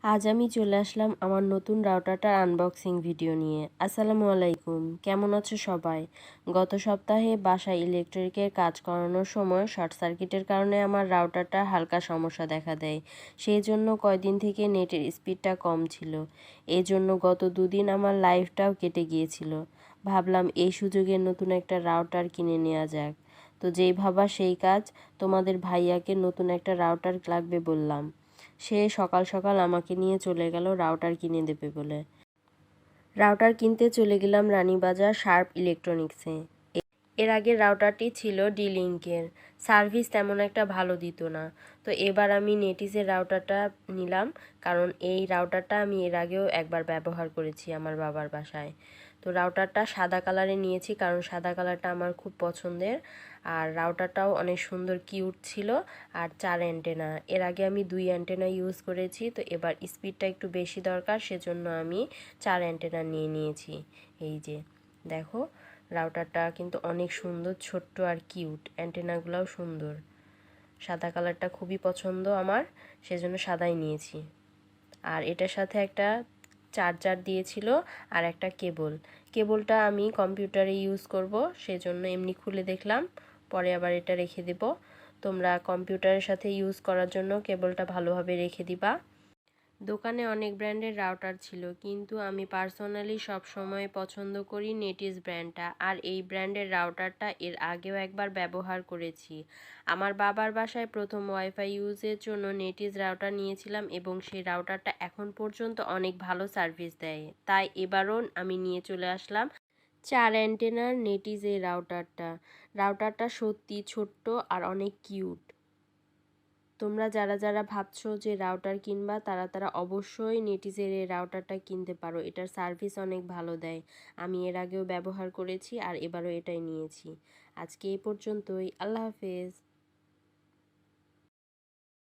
আজ আমি চলে আসলাম আমার নতুন রাউটারটার আনবক্সিং ভিডিও নিয়ে। আসসালামু আলাইকুম, কেমন আছো সবাই? গত সপ্তাহে বাসায় ইলেকট্রিকের কাজ করানোর সময় শর্ট সার্কিটের কারণে আমার রাউটারটা হালকা সমস্যা দেখা দেয়। সেই জন্য কয়দিন থেকে নেটের স্পিডটা কম ছিল। এই জন্য গত দুদিন আমার লাইফটাও কেটে গিয়েছিল। ভাবলাম এই সুযোগে নতুন একটা রাউটার কিনে নেওয়া যাক। তো যেই ভাবা সেই কাজ, তোমাদের ভাইয়াকে নতুন একটা রাউটার লাগবে বললাম। সে সকাল সকাল আমাকে নিয়ে চলে গেল রাউটার কিনে দেবে বলে। রাউটার কিনতে চলে গেলাম রানীবাজার শার্প ইলেকট্রনিক্সে। এর আগের রাউটারটি ছিল ডি-লিঙ্কের, সার্ভিস তেমন একটা ভালো দিত না। তো এবার আমি নেটিসের রাউটারটা নিলাম, কারণ এই রাউটারটা আমি এর আগেও একবার ব্যবহার করেছি আমার বাবার বাসায়। তো রাউটারটা সাদা কালারে নিয়েছি, কারণ সাদা কালারটা আমার খুব পছন্দের। আর রাউটারটাও অনেক সুন্দর কিউট ছিল। আর 4 অ্যান্টেনা, এর আগে আমি 2 অ্যান্টেনা ইউজ করেছি, তো এবার স্পিডটা একটু বেশি দরকার, সেজন্য আমি 4 অ্যান্টেনা নিয়ে নিয়েছি। এই যে দেখো, রাউটারটা কিন্তু অনেক সুন্দর, ছোট্ট আর কিউট, অ্যান্টেনাগুলোও সুন্দর। সাদা কালারটা খুবই পছন্দ আমার, সেজন্য সাদাই নিয়েছি। আর এটার সাথে একটা চার্জার দিয়েছিল আর একটা কেবলটা আমি কম্পিউটারে ইউজ করব, সেজন্য এমনি খুলে দেখলাম, পরে আবার এটা রেখে দেব। তোমরা কম্পিউটারের সাথে ইউজ করার জন্য কেবলটা ভালোভাবে রেখে দিবা। দোকানে অনেক ব্র্যান্ডের রাউটার ছিল, কিন্তু আমি পার্সোনালি সব সময় পছন্দ করি নেটিস ব্র্যান্ডটা। আর এই ব্র্যান্ডের রাউটারটা এর আগেও একবার ব্যবহার করেছি। আমার বাবার বাসায় প্রথম ওয়াইফাই ইউজের জন্য নেটিস রাউটার নিয়েছিলাম, এবং সেই রাউটারটা এখন পর্যন্ত অনেক ভালো সার্ভিস দেয়। তাই এবারও আমি নিয়ে চলে আসলাম 4 অ্যান্টেনার নেটিস এই রাউটারটা সত্যি ছোট্ট আর অনেক কিউট। তোমরা যারা যারা ভাবছো যে রাউটার কিনবা, তারা অবশ্যই নেটিসের এই রাউটারটা কিনতে পারো। এটার সার্ভিস অনেক ভালো দেয়। আমি এর আগেও ব্যবহার করেছি আর এবারও এটাই নিয়েছি। আজকে এই পর্যন্তই। আল্লাহ হাফেজ।